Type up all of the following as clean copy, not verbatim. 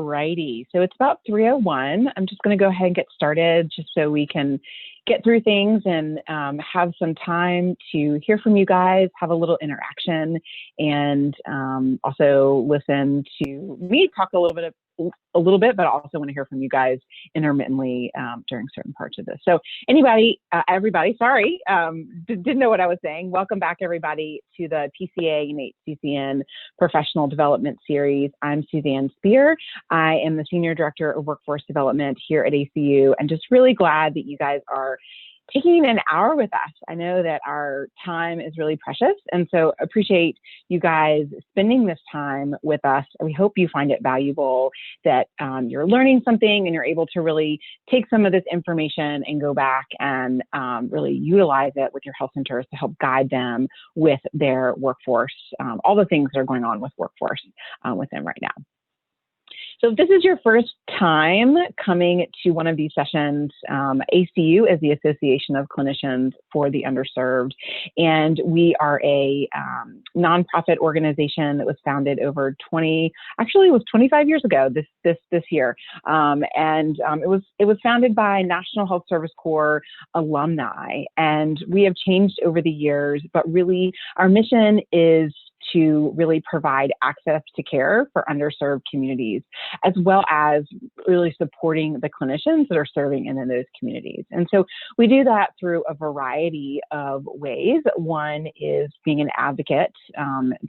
righty, so it's about 3:01. I'm just going to go ahead and get started just so we can get through things and have some time to hear from you guys, have a little interaction, and also listen to me talk a little bit, but I also want to hear from you guys intermittently during certain parts of this. So everybody, sorry, didn't know what I was saying. Welcome back, everybody, to the PCA and HCCN Professional Development Series. I'm Suzanne Spear. I am the Senior Director of Workforce Development here at ACU, and just really glad that you guys are taking an hour with us. I know that our time is really precious, and so appreciate you guys spending this time with us. We hope you find it valuable, that you're learning something and you're able to really take some of this information and go back and really utilize it with your health centers to help guide them with their workforce, all the things that are going on with workforce with them right now. So if this is your first time coming to one of these sessions, ACU is the Association of Clinicians for the Underserved, and we are a nonprofit organization that was founded over 25 years ago this year, it was founded by National Health Service Corps alumni, and we have changed over the years, but really our mission is to really provide access to care for underserved communities, as well as really supporting the clinicians that are serving in those communities. And so we do that through a variety of ways. One is being an advocate,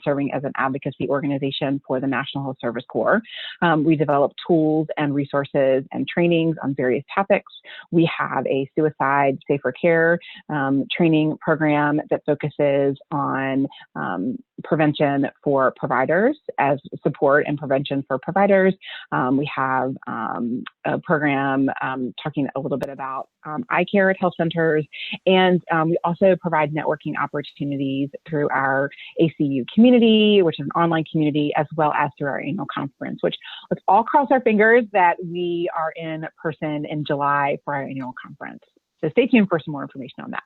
serving as an advocacy organization for the National Health Service Corps. We develop tools and resources and trainings on various topics. We have a suicide safer care training program that focuses on prevention for providers, as support and prevention for providers. We have a program talking a little bit about eye care at health centers, and we also provide networking opportunities through our ACU community, which is an online community, as well as through our annual conference, which let's all cross our fingers that we are in person in July for our annual conference. So stay tuned for some more information on that.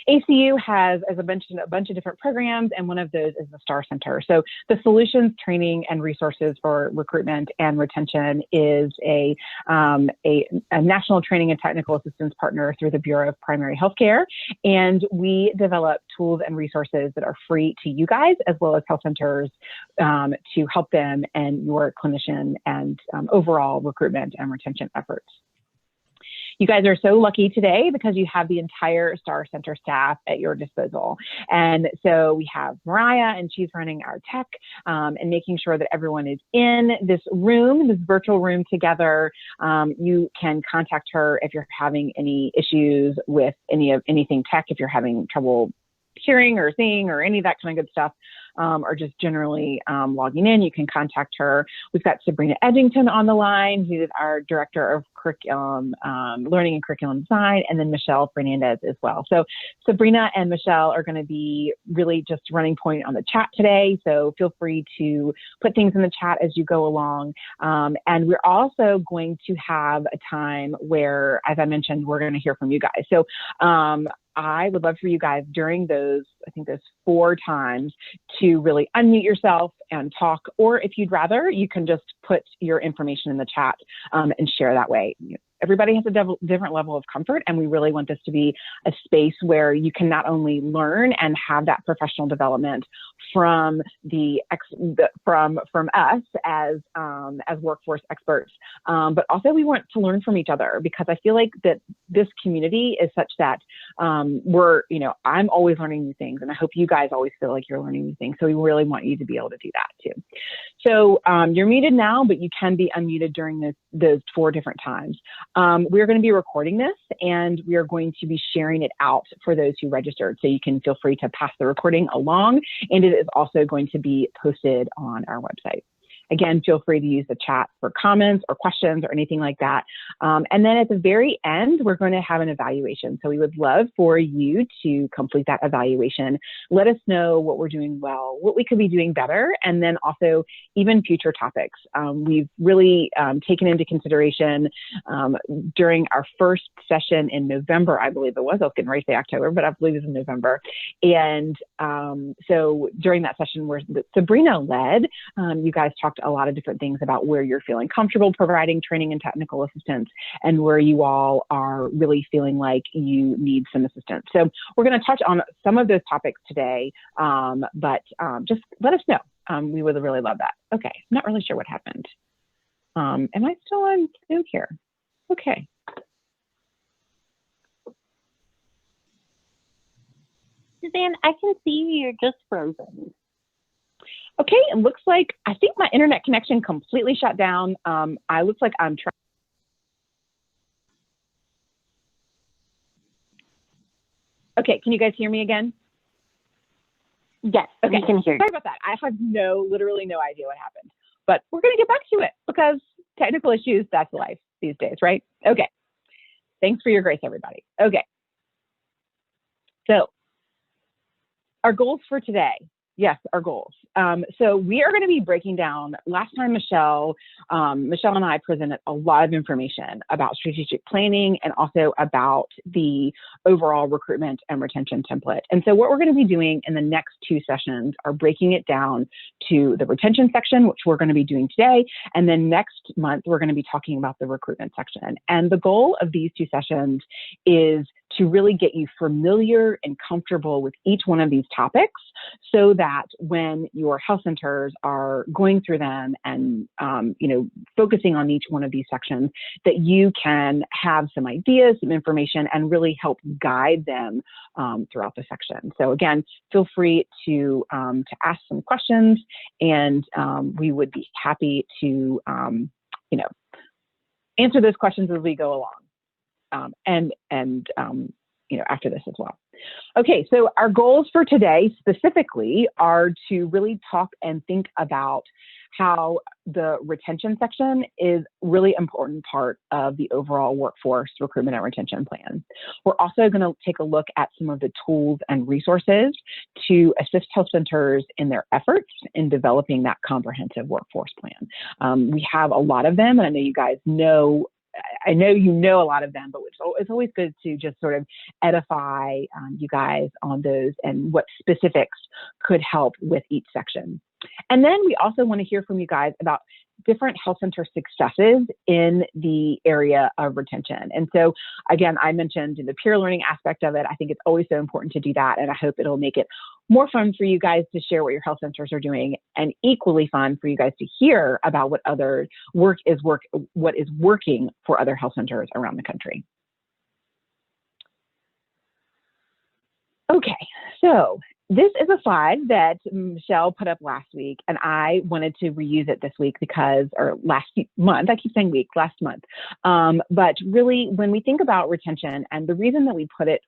ACU has, as I mentioned, a bunch of different programs, and one of those is the STAR Center. So the Solutions, Training, and Resources for Recruitment and Retention is a national training and technical assistance partner through the Bureau of Primary Healthcare, and we develop tools and resources that are free to you guys, as well as health centers, to help them and your clinician and overall recruitment and retention efforts. You guys are so lucky today because you have the entire STAR Center staff at your disposal. And so we have Mariah, and she's running our tech and making sure that everyone is in this room, this virtual room together. You can contact her if you're having any issues with anything tech, if you're having trouble hearing or seeing or any of that kind of good stuff, or just generally logging in, you can contact her. We've got Sabrina Edgington on the line, who is our Director of Curriculum, Learning and Curriculum Design, and then Michelle Fernandez as well. So Sabrina and Michelle are going to be really just running point on the chat today, so feel free to put things in the chat as you go along. And we're also going to have a time where, as I mentioned, we're going to hear from you guys. So I would love for you guys during those 4 times to really unmute yourself and talk, or if you'd rather, you can just put your information in the chat and share that way. Everybody has a different level of comfort, and we really want this to be a space where you can not only learn and have that professional development from from us as workforce experts, but also we want to learn from each other, because I feel like that this community is such that I'm always learning new things, and I hope you guys always feel like you're learning new things. So we really want you to be able to do that too. So you're muted now, but you can be unmuted during those 4 different times. We're going to be recording this, and we are going to be sharing it out for those who registered. So you can feel free to pass the recording along, and it is also going to be posted on our website. Again, feel free to use the chat for comments or questions or anything like that. And then at the very end, we're going to have an evaluation. So we would love for you to complete that evaluation. Let us know what we're doing well, what we could be doing better, and then also even future topics. We've really taken into consideration during our first session in November, I believe it was. I was getting ready to say October, but I believe it was in November. And so during that session where Sabrina led, you guys talked talked a lot of different things about where you're feeling comfortable providing training and technical assistance and where you all are really feeling like you need some assistance. So we're going to touch on some of those topics today, but just let us know. We would really love that. Okay, I'm not really sure what happened. Am I still on Zoom here? Okay. Suzanne, I can see you're just frozen. Okay, it looks like, I think my internet connection completely shut down. I looks like I'm trying. Okay, can you guys hear me again? Yes, okay. We can hear you. Sorry about that. I have literally no idea what happened, but we're gonna get back to it because technical issues, that's life these days, right? Okay, thanks for your grace, everybody. Okay, so our goals for today. Yes, our goals. So we are going to be breaking down, last time Michelle and I presented a lot of information about strategic planning and also about the overall recruitment and retention template. And so what we're going to be doing in the next 2 sessions are breaking it down to the retention section, which we're going to be doing today. And then next month, we're going to be talking about the recruitment section. And the goal of these 2 sessions is to really get you familiar and comfortable with each one of these topics so that when your health centers are going through them and focusing on each one of these sections, that you can have some ideas, some information, and really help guide them throughout the section. So again, feel free to ask some questions, and we would be happy to answer those questions as we go along. After this as well. Okay, so our goals for today specifically are to really talk and think about how the retention section is really important part of the overall workforce recruitment and retention plan. We're also going to take a look at some of the tools and resources to assist health centers in their efforts in developing that comprehensive workforce plan. We have a lot of them, and I know you guys know you know a lot of them, but it's always good to just sort of edify you guys on those and what specifics could help with each section. And then we also want to hear from you guys about different health center successes in the area of retention. And so again, I mentioned the peer learning aspect of it. I think it's always so important to do that. And I hope it'll make it more fun for you guys to share what your health centers are doing, and equally fun for you guys to hear about what what is working for other health centers around the country. Okay, so this is a slide that Michelle put up last week, and I wanted to reuse it this week or last month, I keep saying week, last month. But really, when we think about retention, and the reason that we put it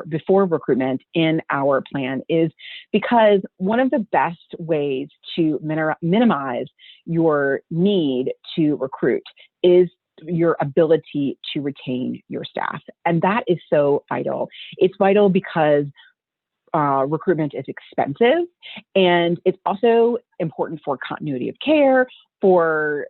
before recruitment in our plan is because one of the best ways to minimize your need to recruit is your ability to retain your staff. And that is so vital. It's vital because recruitment is expensive, and it's also important for continuity of care, for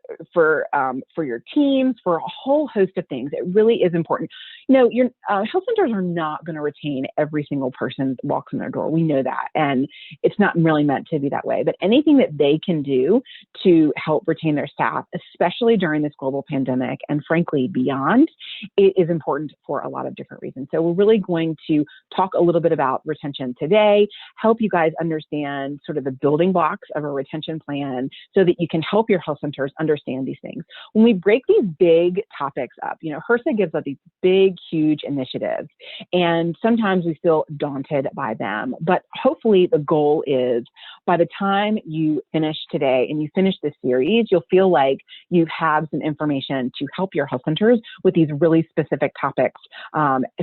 your teams, for a whole host of things. It really is important. Your health centers are not going to retain every single person that walks in their door. We know that, and it's not really meant to be that way. But anything that they can do to help retain their staff, especially during this global pandemic, and frankly beyond, it is important for a lot of different reasons. So we're really going to talk a little bit about retention today, help you guys understand sort of the building blocks of a retention plan so that you can help your health centers understand these things. When we break these big topics up, HRSA gives us these big, huge initiatives, and sometimes we feel daunted by them. But hopefully the goal is by the time you finish today and you finish this series, you'll feel like you have some information to help your health centers with these really specific topics.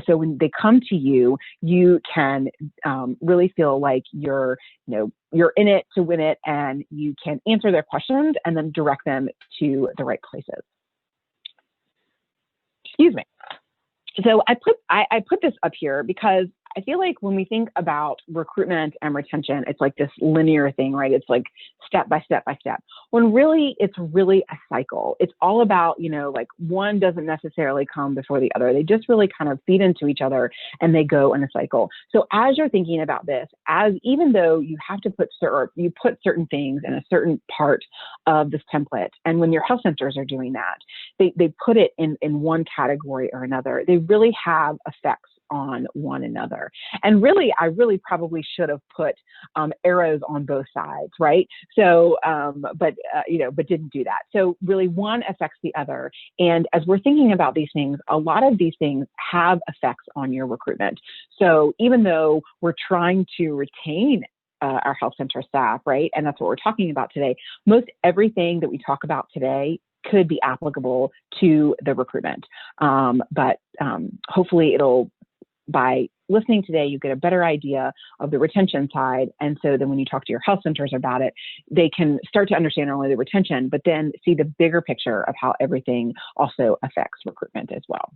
So when they come to you, you can really feel like you're in it to win it, and you can answer their questions and then direct them to the right places. Excuse me. So I put this up here because I feel like when we think about recruitment and retention, it's like this linear thing, right? It's like step by step by step. When really, it's really a cycle. It's all about, like one doesn't necessarily come before the other. They just really kind of feed into each other and they go in a cycle. So as you're thinking about this, even though you have to put certain things in a certain part of this template, and when your health centers are doing that, they put it in one category or another. They really have effects on one another. And really, I really probably should have put arrows on both sides, right? So, but didn't do that. So really one affects the other. And as we're thinking about these things, a lot of these things have effects on your recruitment. So even though we're trying to retain our health center staff, right? And that's what we're talking about today. Most everything that we talk about today could be applicable to the recruitment. But hopefully by listening today, you get a better idea of the retention side. And so then when you talk to your health centers about it, they can start to understand not only the retention, but then see the bigger picture of how everything also affects recruitment as well.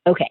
Okay,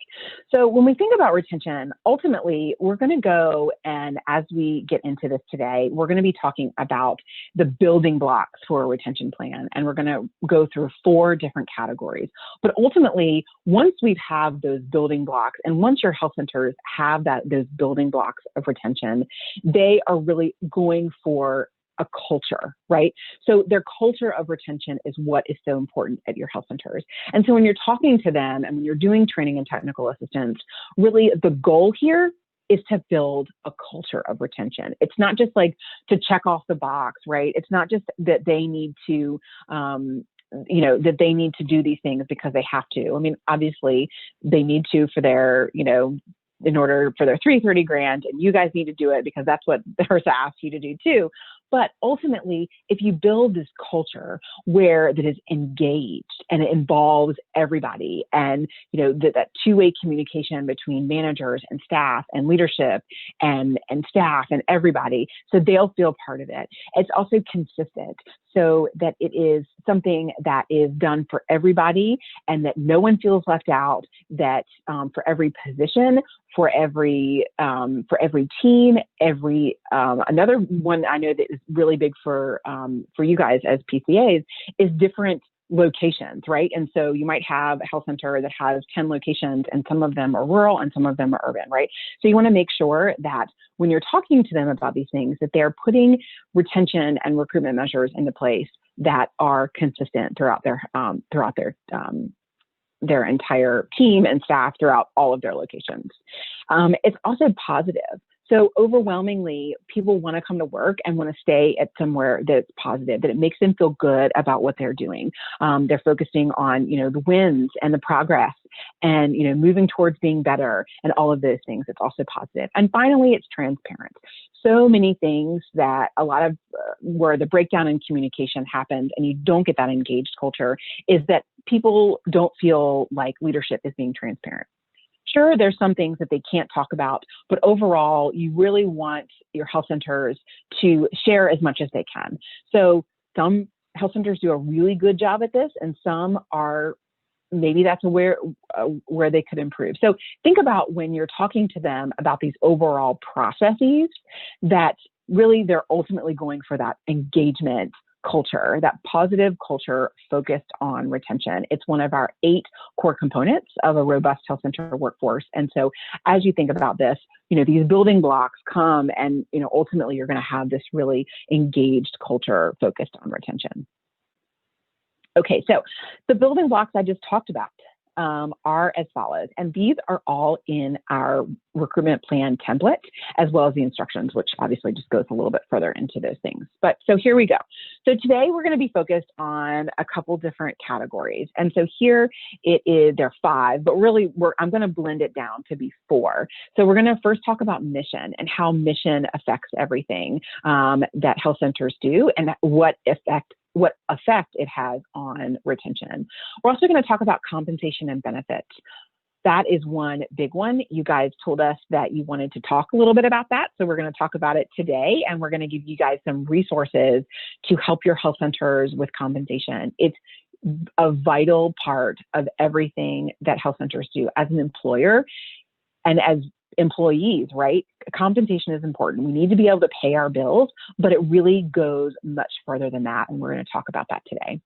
so when we think about retention, ultimately, we're going to go, and as we get into this today, we're going to be talking about the building blocks for a retention plan, and we're going to go through 4 different categories. But ultimately, once we have those building blocks, and once your health centers have those building blocks of retention, they are really going for a culture, right? So their culture of retention is what is so important at your health centers. And so when you're talking to them and when you're doing training and technical assistance, really the goal here is to build a culture of retention. It's not just like to check off the box, right? It's not just that they need to, that they need to do these things because they have to. I mean, obviously they need to for their, in order for their 330 grant, and you guys need to do it because that's what the HRSA asked you to do too. But ultimately, if you build this culture that is engaged and it involves everybody, and that two-way communication between managers and staff and leadership and staff and everybody, so they'll feel part of it. It's also consistent, so that it is something that is done for everybody and that no one feels left out, that for every position, for every team, another one I know that is really big for you guys as PCAs is different locations, right? And so you might have a health center that has 10 locations, and some of them are rural and some of them are urban, right? So you want to make sure that when you're talking to them about these things, that they're putting retention and recruitment measures into place that are consistent throughout their entire team and staff throughout all of their locations. It's also positive. So overwhelmingly, people want to come to work and want to stay at somewhere that's positive, that it makes them feel good about what they're doing. They're focusing on, the wins and the progress and, moving towards being better and all of those things. It's also positive. And finally, it's transparent. So many things that a lot of where the breakdown in communication happens and you don't get that engaged culture is that people don't feel like leadership is being transparent. Sure, there's some things that they can't talk about, but overall, you really want your health centers to share as much as they can. So some health centers do a really good job at this, and some are, maybe that's where they could improve. So think about when you're talking to them about these overall processes, that really they're ultimately going for that engagement culture, that positive culture focused on retention. It's one of our 8 core components of a robust health center workforce. And so as you think about this, these building blocks come and, ultimately you're going to have this really engaged culture focused on retention. Okay, so the building blocks I just talked about are as follows, and these are all in our recruitment plan template, as well as the instructions, which obviously just goes a little bit further into those things. But so here we go. So today we're going to be focused on a couple different categories. And so here there are 5, but really I'm going to blend it down to be 4. So we're going to first talk about mission and how mission affects everything that health centers do and what effect it has on retention. We're also going to talk about compensation and benefits. That is one big one. You guys told us that you wanted to talk a little bit about that. So we're going to talk about it today, and we're going to give you guys some resources to help your health centers with compensation. It's a vital part of everything that health centers do as an employer and as employees, right? Compensation is important. We need to be able to pay our bills, but it really goes much further than that. And we're going to talk about that today.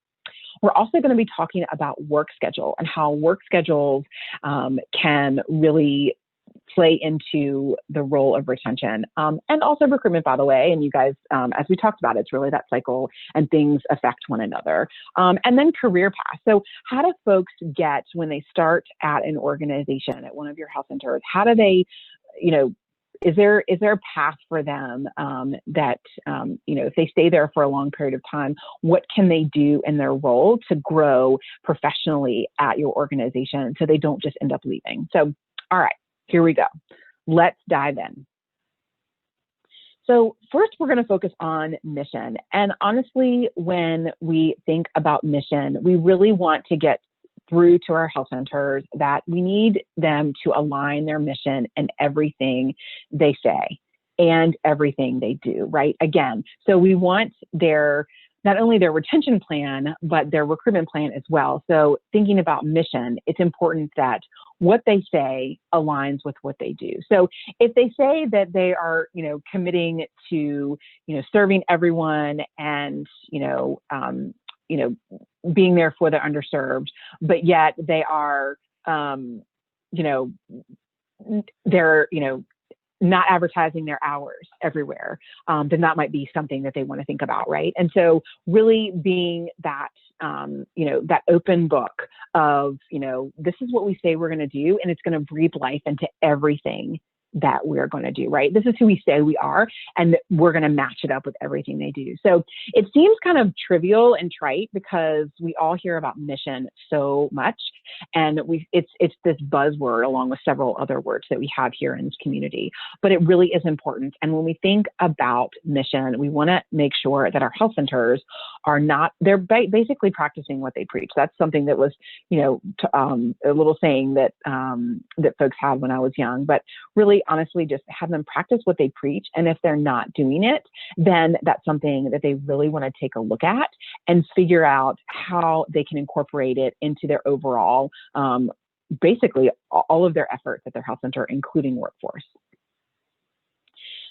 We're also going to be talking about work schedule and how work schedules can really play into the role of retention and also recruitment, by the way. And you guys, as we talked about, it's really that cycle and things affect one another. And then career path. So how do folks get, when they start at an organization, at one of your health centers, how do they, is there a path for them that, if they stay there for a long period of time, what can they do in their role to grow professionally at your organization so they don't just end up leaving? So, all right, here we go. Let's dive in. So first, we're going to focus on mission. And honestly, when we think about mission, we really want to get through to our health centers that we need them to align their mission in everything they say and everything they do, right? Again, so we want not only their retention plan, but their recruitment plan as well. So thinking about mission, it's important that what they say aligns with what they do. So if they say that they are, committing to, serving everyone and, being there for the underserved, but yet they are, they're, not advertising their hours everywhere, then that might be something that they want to think about, right? And so really being that, that open book of, this is what we say we're going to do, and it's going to breathe life into everything that we're going to do, right? This is who we say we are, and we're going to match it up with everything they do. So it seems kind of trivial and trite because we all hear about mission so much, and it's this buzzword along with several other words that we have here in this community, but it really is important. And when we think about mission, we want to make sure that our health centers are they're basically practicing what they preach. That's something that was, a little saying that that folks had when I was young, but really honestly just have them practice what they preach. And if they're not doing it, then that's something that they really want to take a look at and figure out how they can incorporate it into their overall, basically all of their efforts at their health center, including workforce.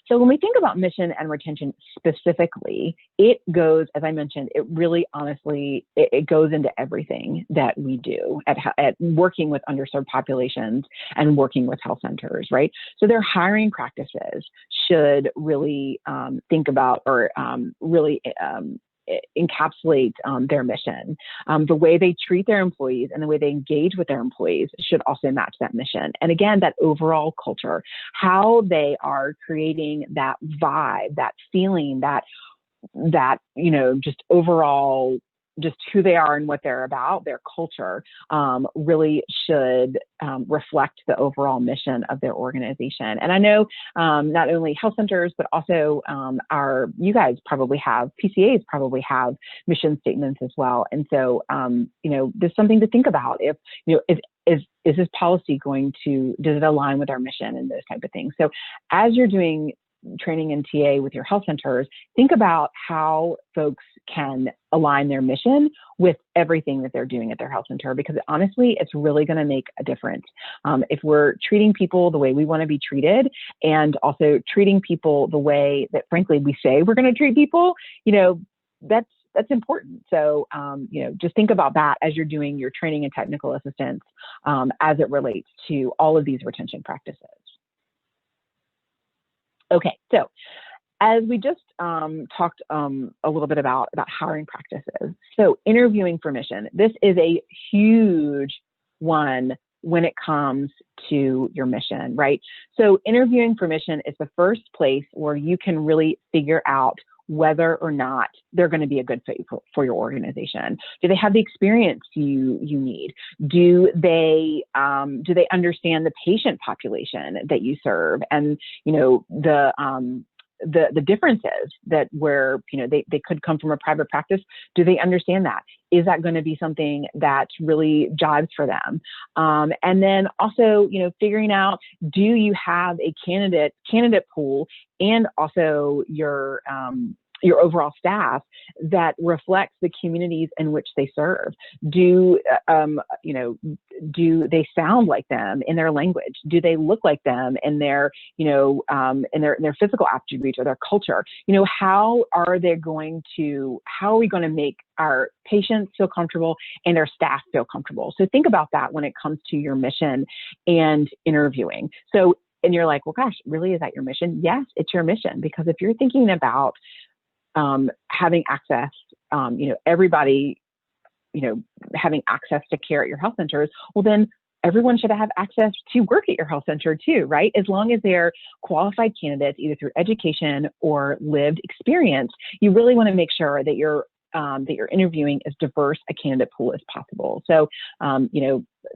So when we think about mission and retention specifically, it goes, as I mentioned, it really honestly, it goes into everything that we do at working with underserved populations and working with health centers, right? So their hiring practices should really think about or really encapsulate their mission. The way they treat their employees and the way they engage with their employees should also match that mission. And again, that overall culture, how they are creating that vibe, that feeling, that just overall, just who they are and what they're about, their culture really should reflect the overall mission of their organization. And I know not only health centers, but also you guys probably have, PCAs probably have mission statements as well. And so, there's something to think about. If, is this policy does it align with our mission and those type of things? So as you're doing training in TA with your health centers, think about how folks can align their mission with everything that they're doing at their health center, because honestly, it's really going to make a difference. If we're treating people the way we want to be treated and also treating people the way that, frankly, we say we're going to treat people, that's important. So, just think about that as you're doing your training and technical assistance as it relates to all of these retention practices. Okay, so as we just talked a little bit about hiring practices, so interviewing for mission, this is a huge one when it comes to your mission, right? So interviewing for mission is the first place where you can really figure out whether or not they're going to be a good fit for your organization. Do they have the experience you need? Do they understand the patient population that you serve, and the differences that where they could come from a private practice? Do they understand that? Is that going to be something that really jives for them? And then also, figuring out, do you have a candidate pool, and also your your overall staff that reflects the communities in which they serve? Do do they sound like them in their language? Do they look like them in their, in their physical attributes or their culture? How are we going to make our patients feel comfortable and our staff feel comfortable? So think about that when it comes to your mission and interviewing. And you're like, well, gosh, really, is that your mission? Yes, it's your mission, because if you're thinking about having access, everybody, having access to care at your health centers, well, then everyone should have access to work at your health center too, right? As long as they're qualified candidates, either through education or lived experience, you really want to make sure that you're interviewing as diverse a candidate pool as possible. So,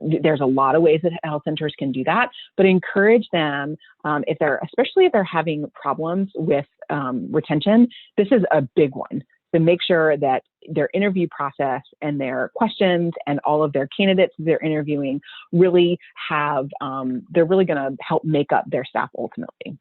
there's a lot of ways that health centers can do that, but encourage them, especially if they're having problems with retention. This is a big one. So make sure that their interview process and their questions and all of their candidates they're interviewing really they're really going to help make up their staff ultimately.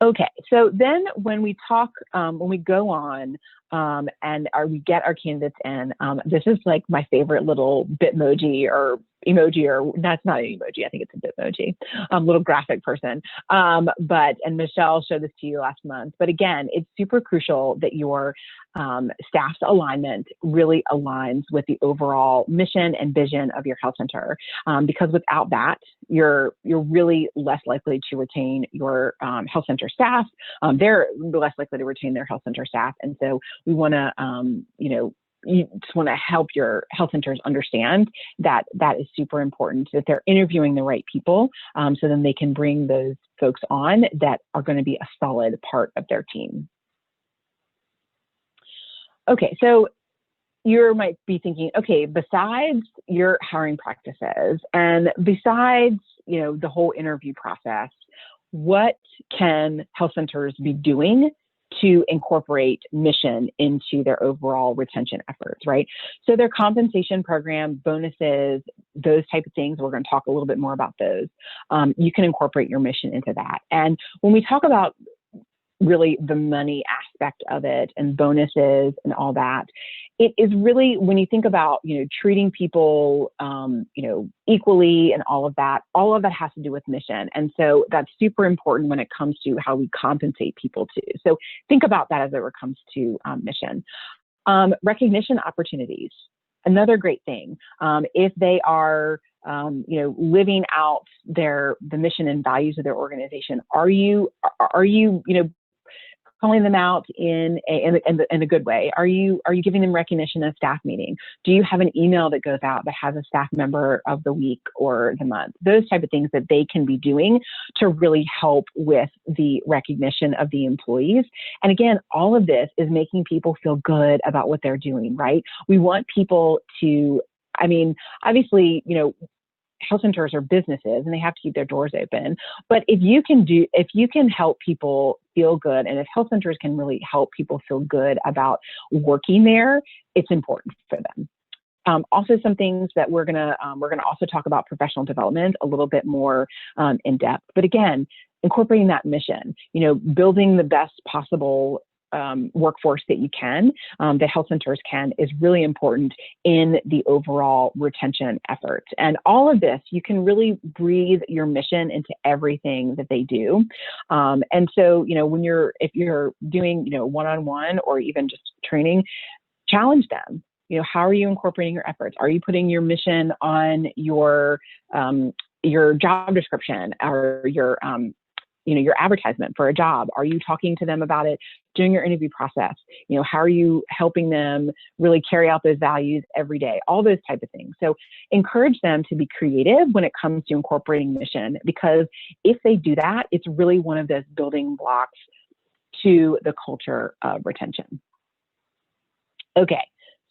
Okay, so then when we talk, when we go on we get our candidates in, this is like my favorite little Bitmoji or emoji, or that's not an emoji, I think it's a Bitmoji, little graphic person. And Michelle showed this to you last month. But again, it's super crucial that your staff's alignment really aligns with the overall mission and vision of your health center, because without that, you're really less likely to retain your health center staff. They're less likely to retain their health center staff, and so we want to, you just want to help your health centers understand that that is super important, that they're interviewing the right people, so then they can bring those folks on that are going to be a solid part of their team. Okay, so you might be thinking, okay, besides your hiring practices and besides, the whole interview process, what can health centers be doing to incorporate mission into their overall retention efforts, right? So their compensation program, bonuses, those type of things, we're going to talk a little bit more about those. You can incorporate your mission into that. And when we talk about really the money aspect of it and bonuses and all that, it is really, when you think about, treating people, equally and all of that has to do with mission. And so that's super important when it comes to how we compensate people too. So think about that as it comes to mission. Recognition opportunities, another great thing. If they are, living out the mission and values of their organization, are you calling them out in a good way? Are you giving them recognition at a staff meeting? Do you have an email that goes out that has a staff member of the week or the month? Those type of things that they can be doing to really help with the recognition of the employees. And again, all of this is making people feel good about what they're doing, right? We want people to, obviously, health centers are businesses and they have to keep their doors open. But if you can help people feel good, and if health centers can really help people feel good about working there, it's important for them. Also, some things that we're gonna also talk about professional development a little bit more in depth. But again, incorporating that mission, building the best possible workforce that you can, that health centers can, is really important in the overall retention effort. And all of this, you can really breathe your mission into everything that they do. And so, if you're doing, one-on-one or even just training, challenge them. How are you incorporating your efforts? Are you putting your mission on your job description or your advertisement for a job? Are you talking to them about it during your interview process? How are you helping them really carry out those values every day? All those type of things. So encourage them to be creative when it comes to incorporating mission, because if they do that, it's really one of those building blocks to the culture of retention. Okay,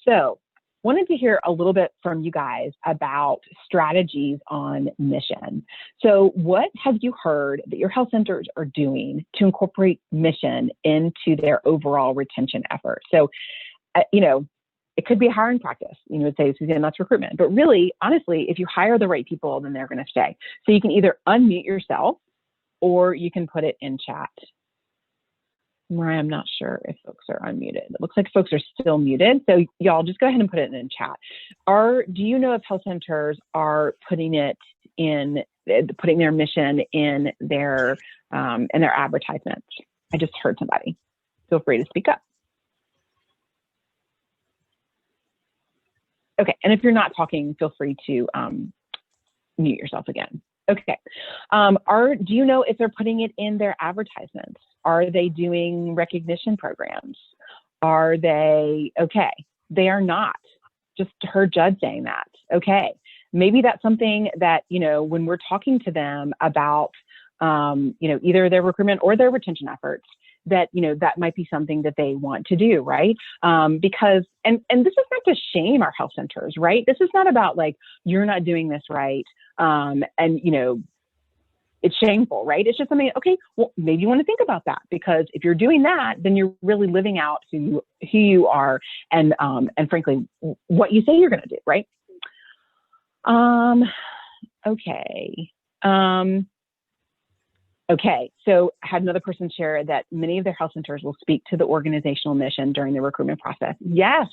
so wanted to hear a little bit from you guys about strategies on mission. So what have you heard that your health centers are doing to incorporate mission into their overall retention effort? So, it could be a hiring practice. You would say, Suzanne, that's recruitment. But really, honestly, if you hire the right people, then they're going to stay. So you can either unmute yourself or you can put it in chat. Mariah, I'm not sure if folks are unmuted. It looks like folks are still muted. So y'all just go ahead and put it in chat. Do you know if health centers are putting their mission in their advertisements? I just heard somebody. Feel free to speak up. Okay, and if you're not talking, feel free to mute yourself again. Okay, do you know if they're putting it in their advertisements? Are they doing recognition programs? Are they, okay, they are not. Just heard Judd saying that. Okay, maybe that's something that, you know, when we're talking to them about, you know, either their recruitment or their retention efforts, that, you know, that might be something that they want to do, right? Because, and this is not to shame our health centers, right? This is not about like, you're not doing this right. And, you know, it's shameful, right? It's just something, okay, well, maybe you want to think about that, because if you're doing that, then you're really living out who you are and frankly, what you say you're going to do, right? Okay. Okay, so I had another person share that many of their health centers will speak to the organizational mission during the recruitment process. Yes,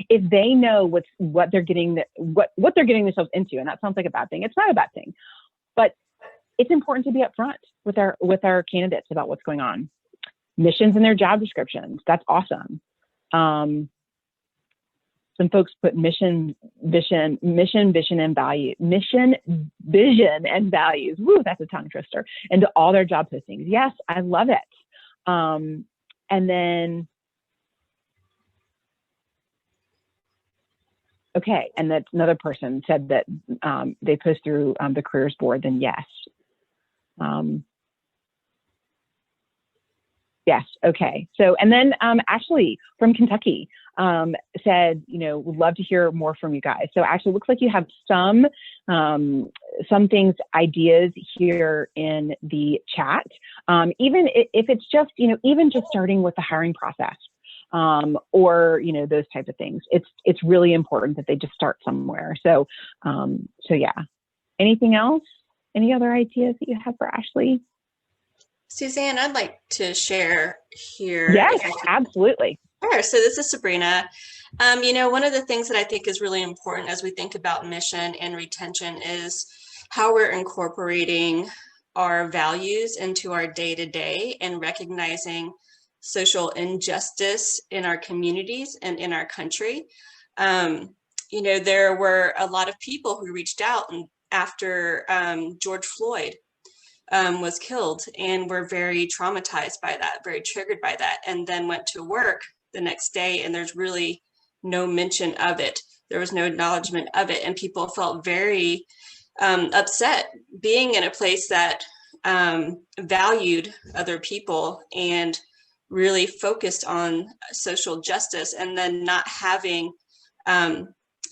if they know what they're getting themselves into, and that sounds like a bad thing. It's not a bad thing, but it's important to be upfront with our candidates about what's going on. Missions in their job descriptions. That's awesome. Some folks put mission, vision, and value. Mission, vision, and values. Woo, that's a tongue twister. Into all their job postings. Yes, I love it. And then, okay, and that another person said that they post through the careers board. Then yes. Yes. Okay. So, and then Ashley from Kentucky said, you know, would love to hear more from you guys. So Ashley, looks like you have some things, ideas here in the chat. Even if it's just, you know, even just starting with the hiring process or, you know, those types of things. It's really important that they just start somewhere. So, so yeah. Anything else? Any other ideas that you have for Ashley? Suzanne, I'd like to share here. Yes, absolutely. Sure. So this is Sabrina. You know, one of the things that I think is really important as we think about mission and retention is how we're incorporating our values into our day-to-day and recognizing social injustice in our communities and in our country. You know, there were a lot of people who reached out after George Floyd was killed, and were very traumatized by that, very triggered by that, and then went to work the next day, and there's really no mention of it. There was no acknowledgement of it, and people felt very upset being in a place that valued other people and really focused on social justice, and then not having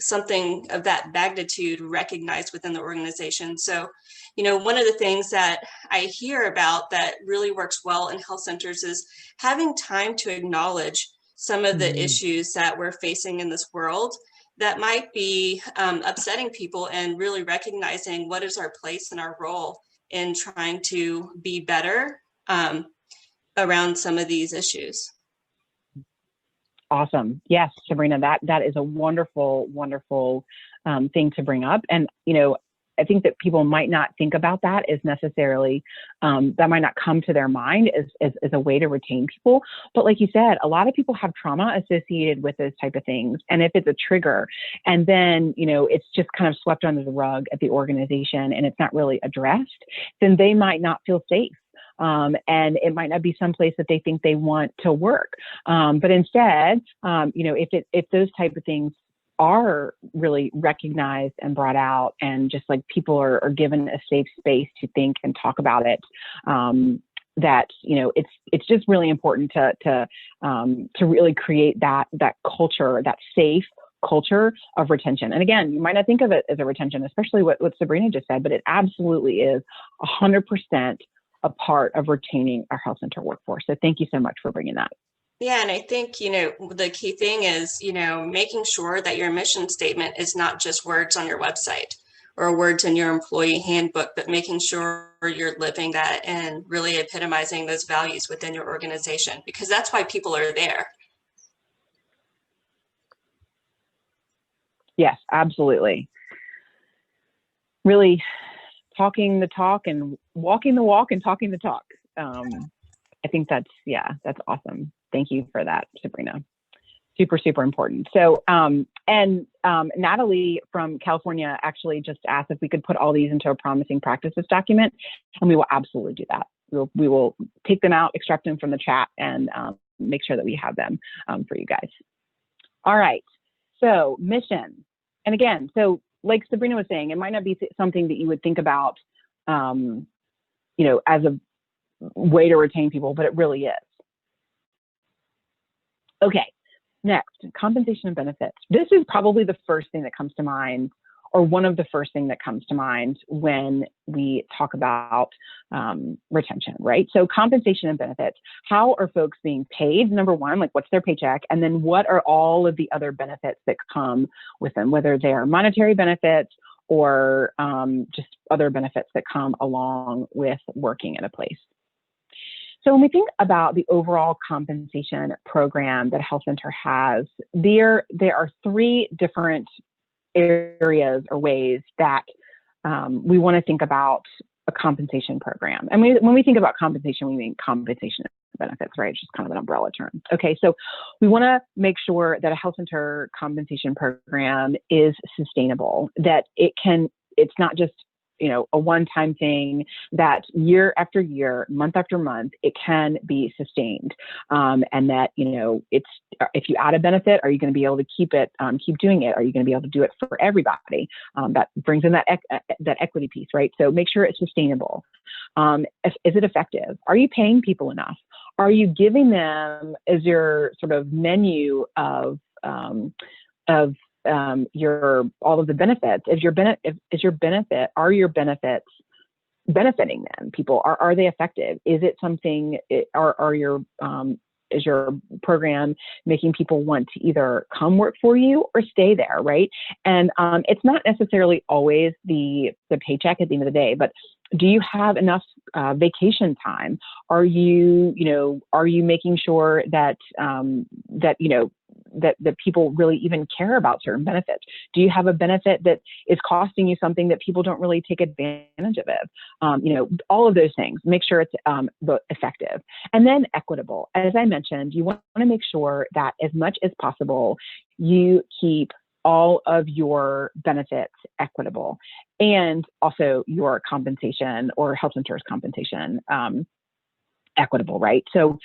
something of that magnitude recognized within the organization. So, you know, one of the things that I hear about that really works well in health centers is having time to acknowledge some of the issues that we're facing in this world that might be upsetting people, and really recognizing what is our place and our role in trying to be better around some of these issues. Awesome. Yes, Sabrina, that is a wonderful, wonderful thing to bring up. And, you know, I think that people might not think about that as necessarily, that might not come to their mind as a way to retain people. But like you said, a lot of people have trauma associated with those type of things. And if it's a trigger, and then, you know, it's just kind of swept under the rug at the organization and it's not really addressed, then they might not feel safe. And it might not be someplace that they think they want to work. But instead, you know, if those type of things are really recognized and brought out, and just like people are given a safe space to think and talk about it, that, you know, it's just really important to really create that culture, that safe culture of retention. And again, you might not think of it as a retention, especially what Sabrina just said, but it absolutely is 100% a part of retaining our health center workforce. So thank you so much for bringing that. Yeah, and I think, you know, the key thing is, you know, making sure that your mission statement is not just words on your website, or words in your employee handbook, but making sure you're living that and really epitomizing those values within your organization, because that's why people are there. Yes, absolutely. Really talking the talk and walking the walk and talking the talk. I think that's awesome. Thank you for that, Sabrina. Super, super important. So, Natalie from California actually just asked if we could put all these into a promising practices document, and we will absolutely do that. We will take them out, extract them from the chat, and make sure that we have them for you guys. All right, so mission. And again, so like Sabrina was saying, it might not be something that you would think about, you know, as a way to retain people, but it really is. Okay, next, compensation and benefits. This is probably the first thing that comes to mind, or one of the first things that comes to mind when we talk about retention, right? So compensation and benefits. How are folks being paid? Number one, like what's their paycheck? And then what are all of the other benefits that come with them, whether they are monetary benefits or just other benefits that come along with working at a place. So when we think about the overall compensation program that a health center has, there are three different areas or ways that we want to think about a compensation program. And when we think about compensation, we mean compensation benefits, right? It's just kind of an umbrella term. Okay, so we want to make sure that a health center compensation program is sustainable, that it's not just, you know, a one-time thing, that year after year, month after month, it can be sustained. And that, you know, if you add a benefit, are you going to be able to keep doing it? Are you going to be able to do it for everybody? That brings in that equity piece, right? So make sure it's sustainable. Is it effective? Are you paying people enough? Are you giving them as your sort of menu of all of the benefits? Are your benefits benefiting them? People, are they effective? Is it something? Is your program making people want to either come work for you or stay there, right? And it's not necessarily always the paycheck at the end of the day, but do you have enough vacation time? Are you making sure that that people really even care about certain benefits? Do you have a benefit that is costing you something that people don't really take advantage of it? All of those things. Make sure it's effective. And then equitable. As I mentioned, you want to make sure that as much as possible, you keep all of your benefits equitable, and also your compensation or health center's compensation equitable, right? So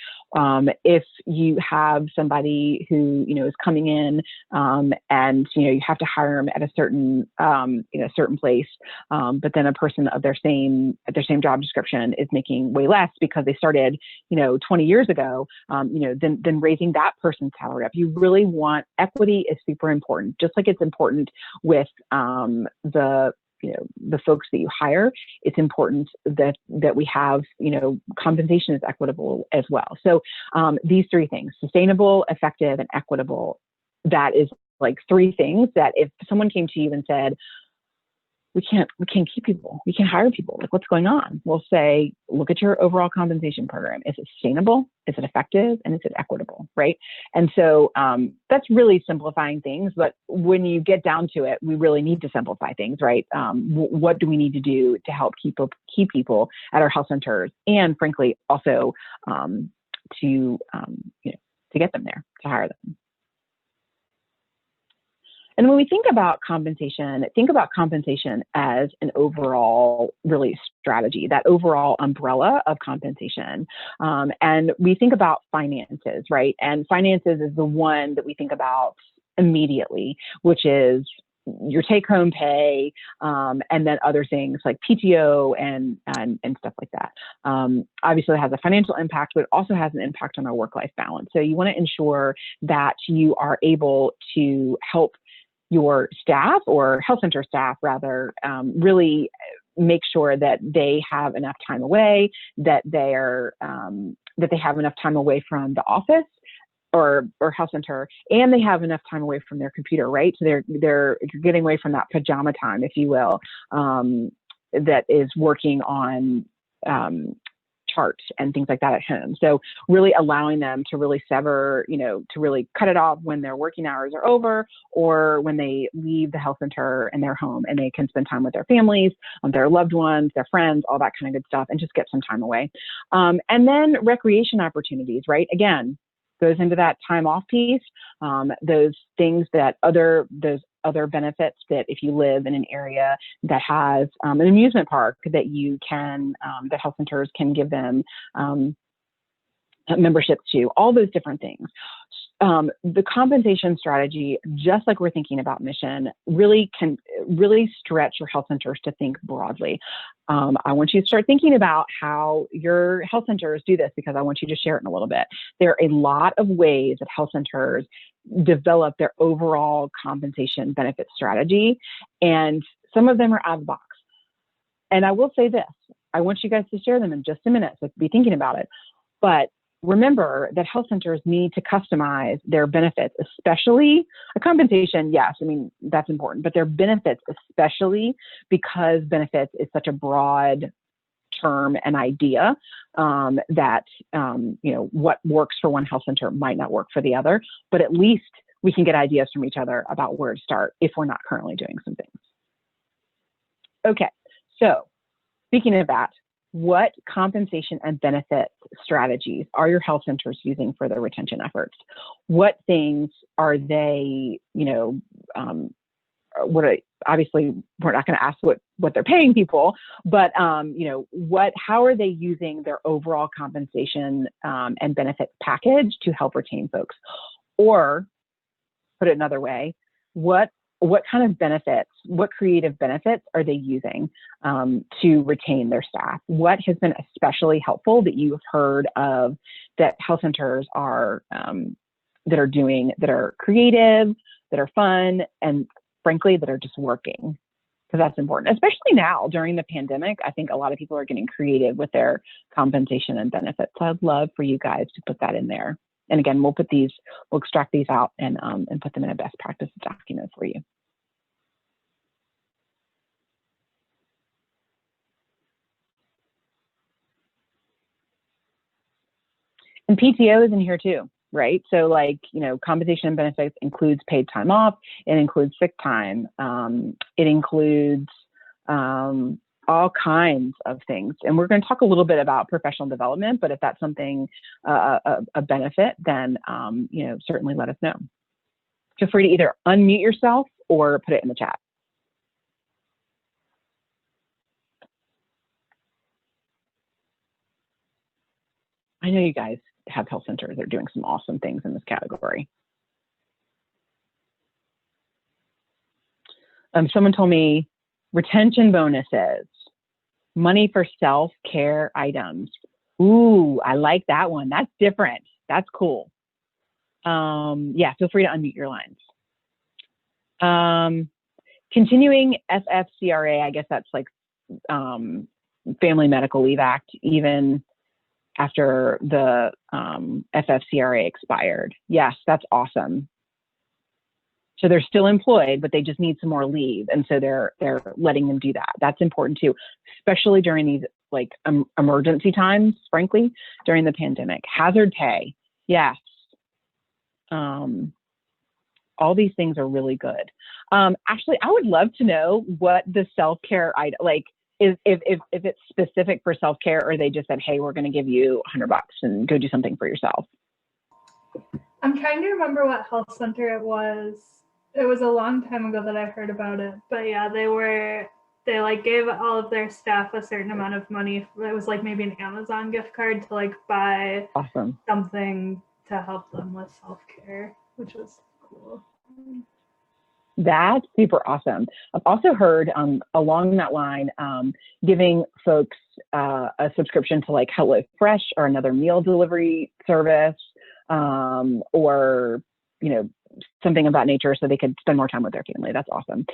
if you have somebody who, is coming in and, you have to hire them at a certain, certain place, but then a person of their same job description is making way less because they started, 20 years ago, then raising that person's salary up. You really want equity is super important, just like it's important with the folks that you hire. It's important that we have, compensation is equitable as well. So these three things: sustainable, effective, and equitable. That is like three things that if someone came to you and said, we can't keep people, we can't hire people, like what's going on? We'll say, look at your overall compensation program. Is it sustainable? Is it effective? And is it equitable, right? And so that's really simplifying things, but when you get down to it, we really need to simplify things, right? What do we need to do to help keep people at our health centers, and frankly, also to get them there, to hire them. And when we think about compensation as an overall really strategy, that overall umbrella of compensation. And we think about finances, right? And finances is the one that we think about immediately, which is your take-home pay, and then other things like PTO and stuff like that. Obviously, it has a financial impact, but it also has an impact on our work-life balance. So you want to ensure that you are able to help your staff, or health center staff rather, really make sure that they have enough time away, that they have enough time away from the office, or health center, and they have enough time away from their computer, right? So you're getting away from that pajama time, if you will, that is working on charts and things like that at home. So really allowing them to really sever, to really cut it off when their working hours are over, or when they leave the health center and their home, and they can spend time with their families, their loved ones, their friends, all that kind of good stuff, and just get some time away. And then recreation opportunities, right? Again, goes into that time off piece, those things that those other benefits that if you live in an area that has an amusement park that you can, that health centers can give them memberships to, all those different things. The compensation strategy, just like we're thinking about mission, really can stretch your health centers to think broadly. I want you to start thinking about how your health centers do this, because I want you to share it in a little bit. There are a lot of ways that health centers develop their overall compensation benefit strategy, and some of them are out of the box. And I will say this, I want you guys to share them in just a minute, so be thinking about it. But remember that health centers need to customize their benefits, especially a compensation. Yes, I mean, that's important, but their benefits, especially because benefits is such a broad term and idea that, what works for one health center might not work for the other, but at least we can get ideas from each other about where to start if we're not currently doing some things. Okay, so speaking of that, what compensation and benefit strategies are your health centers using for their retention efforts? What things are they, obviously we're not going to ask what they're paying people, but how are they using their overall compensation and benefits package to help retain folks? Or put it another way, what kind of benefits, what creative benefits are they using to retain their staff? What has been especially helpful that you've heard of that health centers are that are doing, that are creative, that are fun, and frankly, that are just working? Because that's important, especially now during the pandemic. I think a lot of people are getting creative with their compensation and benefits. So I'd love for you guys to put that in there. And again, we'll extract these out and put them in a best practice document for you. And PTO is in here too, right? So compensation and benefits includes paid time off. It includes sick time. It includes all kinds of things. And we're going to talk a little bit about professional development, but if that's something, a benefit, then, certainly let us know. Feel free to either unmute yourself or put it in the chat. I know you guys have health centers that are doing some awesome things in this category. Someone told me retention bonuses, money for self-care items. Ooh, I like that one. That's different. That's cool. Yeah, feel free to unmute your lines. Continuing FFCRA, I guess that's like Family Medical Leave Act, even after the FFCRA expired. Yes, that's awesome. So they're still employed, but they just need some more leave. And so they're letting them do that. That's important too, especially during these emergency times, frankly, during the pandemic. Hazard pay, yes. All these things are really good. Actually, I would love to know what the self-care item, if it's specific for self-care, or they just said, hey, we're going to give you $100 and go do something for yourself. I'm trying to remember what health center it was. It was a long time ago that I heard about it, but yeah, they gave all of their staff a certain amount of money. It was maybe an Amazon gift card to buy awesome something to help them with self-care, which was cool. That's super awesome. I've also heard along that line, giving folks a subscription to HelloFresh or another meal delivery service, or something of that nature, so they could spend more time with their family. That's awesome.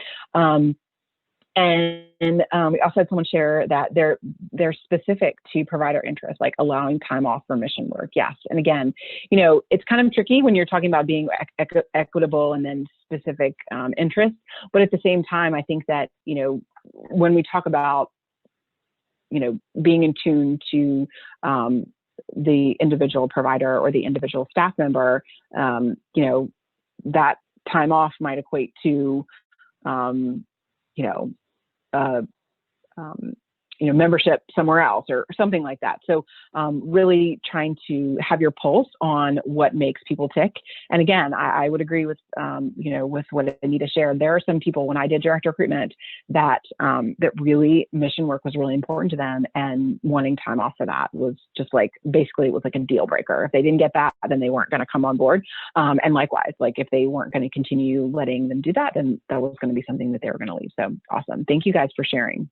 And we also had someone share that they're specific to provider interests, like allowing time off for mission work. Yes. And again, it's kind of tricky when you're talking about being equitable and then specific interests. But at the same time, I think that, when we talk about, being in tune to the individual provider or the individual staff member, that time off might equate to, membership somewhere else or something like that. So really trying to have your pulse on what makes people tick. And again, I would agree with, with what Anita shared. There are some people, when I did direct recruitment, that really mission work was really important to them, and wanting time off for that was just basically it was like a deal breaker. If they didn't get that, then they weren't going to come on board. And likewise, if they weren't going to continue letting them do that, then that was going to be something that they were going to leave. So awesome. Thank you guys for sharing.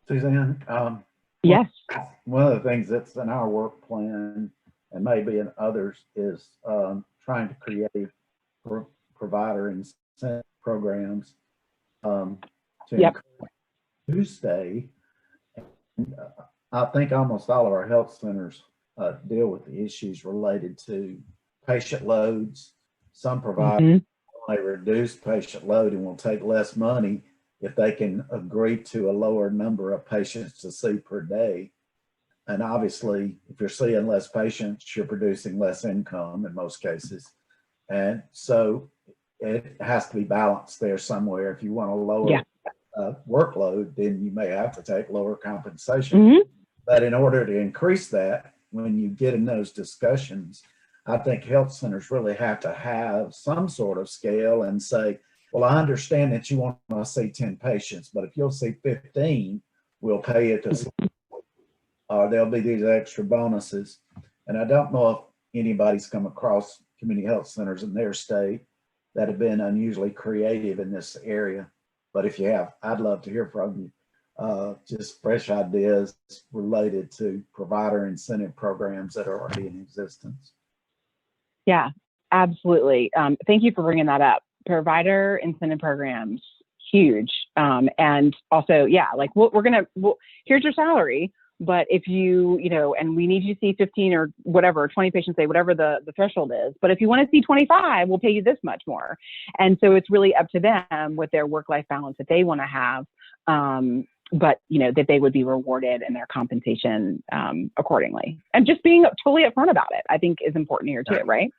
Suzanne, yes. One of the things that's in our work plan, and maybe in others, is trying to create provider incentive programs to encourage to stay. And, I think almost all of our health centers deal with the issues related to patient loads. Some providers may reduce patient load and will take less money if they can agree to a lower number of patients to see per day. And obviously, if you're seeing less patients, you're producing less income in most cases. And so it has to be balanced there somewhere. If you want to lower workload, then you may have to take lower compensation. But in order to increase that, when you get in those discussions, I think health centers really have to have some sort of scale and say, well, I understand that you want to see 10 patients, but if you'll see 15, we'll pay you to, or there'll be these extra bonuses. And I don't know if anybody's come across community health centers in their state that have been unusually creative in this area. But if you have, I'd love to hear from you. Just fresh ideas related to provider incentive programs that are already in existence. Yeah, absolutely. Thank you for bringing that up. Provider incentive programs, huge. And also, here's your salary, but if you, and we need you to see 15 or whatever, 20 patients, say whatever the threshold is, but if you want to see 25, we'll pay you this much more. And so it's really up to them with their work-life balance that they want to have, but that they would be rewarded in their compensation accordingly. And just being totally upfront about it, I think, is important here too, right?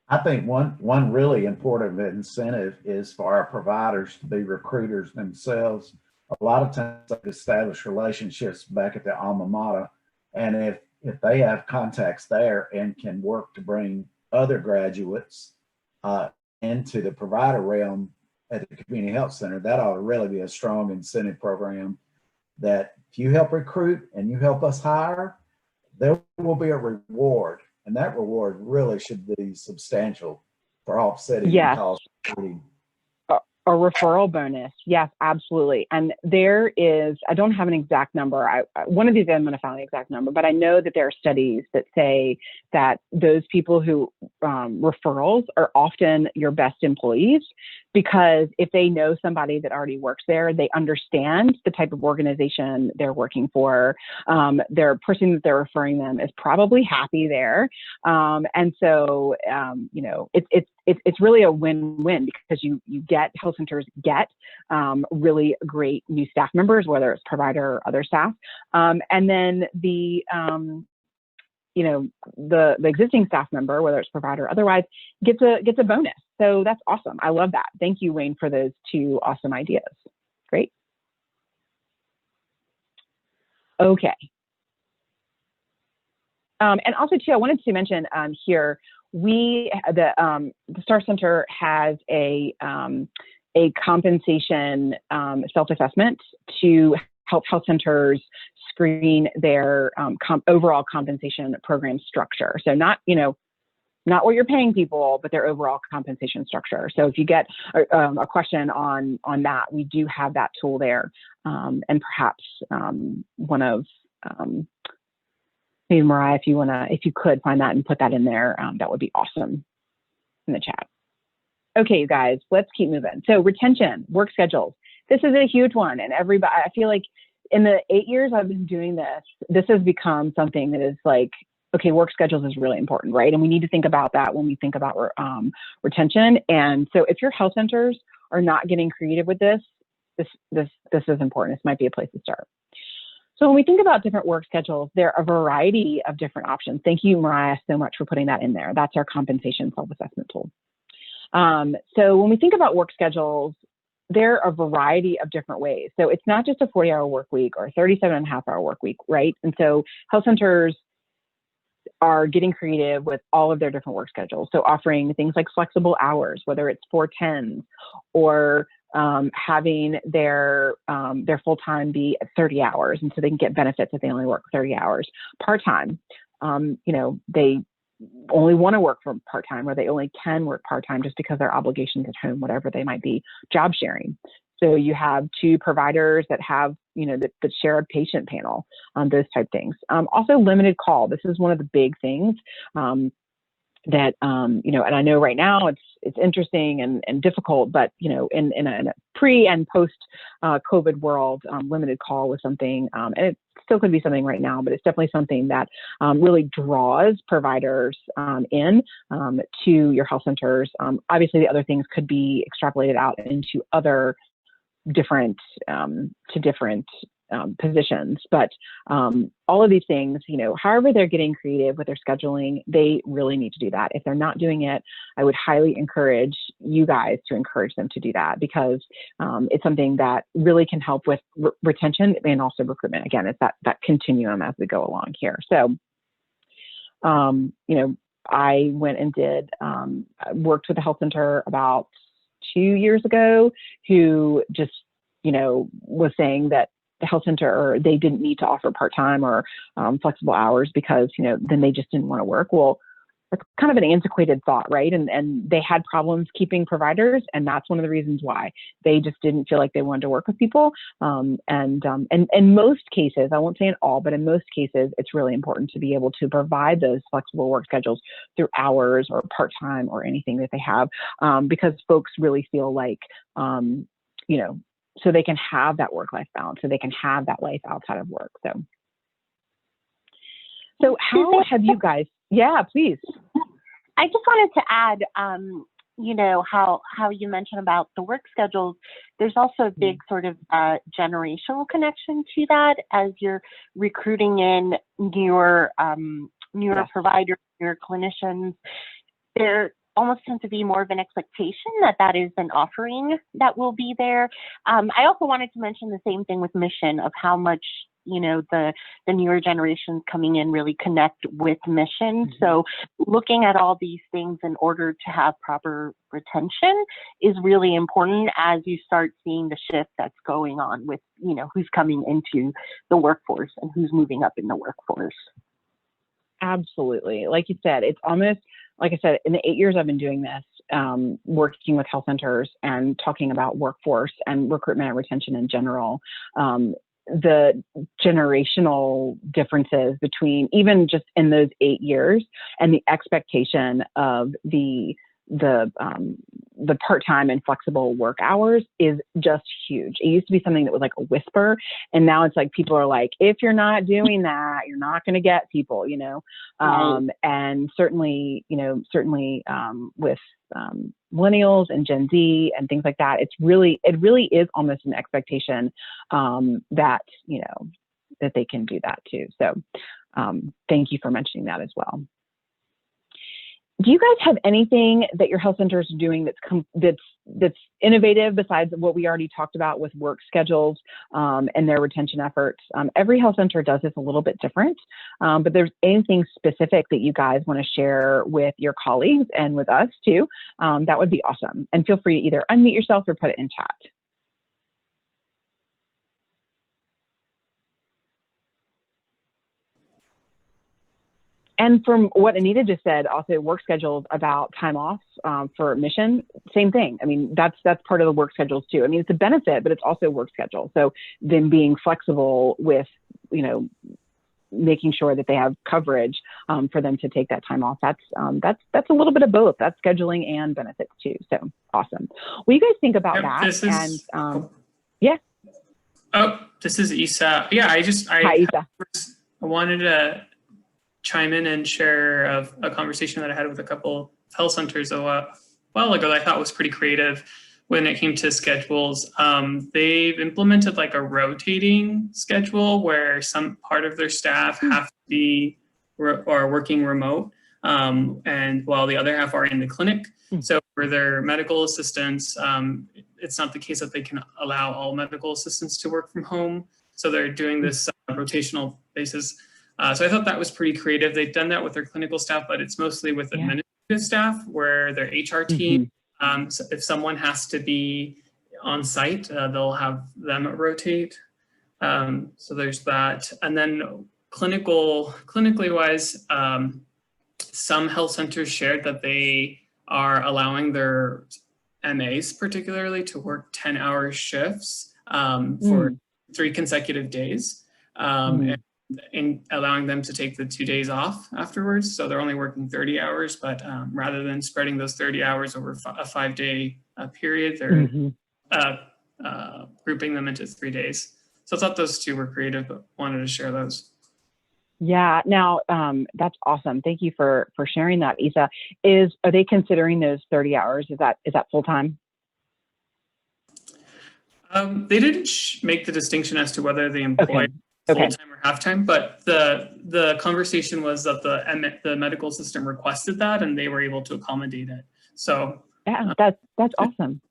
I think one really important incentive is for our providers to be recruiters themselves. A lot of times they establish relationships back at the alma mater, and if they have contacts there and can work to bring other graduates into the provider realm at the community health center, that ought to really be a strong incentive program that if you help recruit and you help us hire, there will be a reward. And that reward really should be substantial for offsetting the cost of recruiting. A referral bonus. Yes, absolutely. And there is, I don't have an exact number. One of these I'm going to find the exact number, but I know that there are studies that say that those people who referrals are often your best employees, because if they know somebody that already works there, they understand the type of organization they're working for. Their person that they're referring them is probably happy there. And so, it's really a win-win, because you get, health centers get really great new staff members, whether it's provider or other staff. And then the existing staff member, whether it's provider or otherwise, gets a bonus. So that's awesome. I love that. Thank you, Wayne, for those two awesome ideas. Great. Okay. And also too, I wanted to mention here, the STAR Center has a compensation self-assessment to help health centers screen their overall compensation program structure. So not what you're paying people, but their overall compensation structure. So if you get a question on that, we do have that tool there, and perhaps one of maybe Mariah, if you could find that and put that in there, that would be awesome in the chat. Okay, you guys, let's keep moving. So retention, work schedules. This is a huge one. And everybody, I feel like in the 8 years I've been doing this, this has become something that is like, okay, work schedules is really important, right? And we need to think about that when we think about retention. And so if your health centers are not getting creative with this is important. This might be a place to start. So when we think about different work schedules, there are a variety of different options. Thank you, Mariah, so much for putting that in there. That's our compensation self-assessment tool. So when we think about work schedules, there are a variety of different ways. So it's not just a 40-hour work week or a 37.5-hour work week, right? And so health centers are getting creative with all of their different work schedules. So offering things like flexible hours, whether it's 410s or having their full-time be at 30 hours. And so they can get benefits if they only work 30 hours. Part-time, they only want to work for part-time, or they only can work part-time just because their obligations at home, whatever they might be. Job sharing. So you have two providers that have, that share a patient panel, those type things. Also limited call. This is one of the big things that, and I know right now it's interesting and difficult, but, in a pre and post COVID world, limited call was something, and it still could be something right now, but it's definitely something that really draws providers in to your health centers. Obviously the other things could be extrapolated out into other different positions, but all of these things, however they're getting creative with their scheduling, they really need to do that. If they're not doing it, I would highly encourage you guys to encourage them to do that, because it's something that really can help with retention and also recruitment. Again, it's that continuum as we go along here. So, I went and worked with a health center about 2 years ago who just, was saying that the health center, or they didn't need to offer part-time or flexible hours because, then they just didn't want to work. Well, that's kind of an antiquated thought, right? And they had problems keeping providers, and that's one of the reasons why they just didn't feel like they wanted to work with people. And in most cases, I won't say in all, but in most cases, it's really important to be able to provide those flexible work schedules through hours or part-time or anything that they have, because folks really feel like, so they can have that work-life balance, so they can have that life outside of work. So how have you guys? Yeah, please. I just wanted to add, how you mentioned about the work schedules. There's also a big sort of generational connection to that as you're recruiting in newer providers, newer clinicians. There almost tends to be more of an expectation that is an offering that will be there. I also wanted to mention the same thing with mission, of how much the newer generations coming in really connect with mission. Mm-hmm. So looking at all these things in order to have proper retention is really important as you start seeing the shift that's going on with, who's coming into the workforce and who's moving up in the workforce. Absolutely. Like you said, it's almost, like I said, in the 8 years I've been doing this, working with health centers and talking about workforce and recruitment and retention in general, the generational differences between even just in those 8 years and the expectation of the part-time and flexible work hours is just huge. It used to be something that was like a whisper, and now it's like people are like, if you're not doing that, you're not going to get people, and certainly with millennials and Gen Z and things like that, it really is almost an expectation that that they can do that too. So thank you for mentioning that as well. Do you guys have anything that your health centers are doing that's innovative besides what we already talked about with work schedules and their retention efforts? Every health center does this a little bit different, but there's anything specific that you guys want to share with your colleagues and with us too, that would be awesome. And feel free to either unmute yourself or put it in chat. And from what Anita just said, also work schedules about time off for mission, same thing. I mean, that's part of the work schedules too. I mean, it's a benefit, but it's also work schedule. So then being flexible with, making sure that they have coverage for them to take that time off. That's a little bit of both. That's scheduling and benefits too. So awesome. Well, you guys think about that. Yeah. Oh, this is Isa. Yeah, Hi, Isa. I wanted to chime in and share a conversation that I had with a couple of health centers a while ago that I thought was pretty creative when it came to schedules. They've implemented like a rotating schedule where some part of their staff have to be or working remote, and while the other half are in the clinic. So for their medical assistants, it's not the case that they can allow all medical assistants to work from home. So they're doing this rotational basis. So I thought that was pretty creative. They've done that with their clinical staff, but it's mostly with administrative staff where their HR team, so if someone has to be on site, they'll have them rotate. So there's that. And then clinically wise, some health centers shared that they are allowing their MAs particularly to work 10-hour shifts for 3 consecutive days, and allowing them to take the 2 days off afterwards. So they're only working 30 hours, but rather than spreading those 30 hours over a 5-day period, they're grouping them into 3 days. So I thought those two were creative, but wanted to share those. Yeah, now that's awesome. Thank you for sharing that, Isa. Are they considering those 30 hours? Is that full time? They didn't make the distinction as to whether they employ full-time or half-time, but the conversation was that the medical system requested that and they were able to accommodate it. So yeah, that's awesome.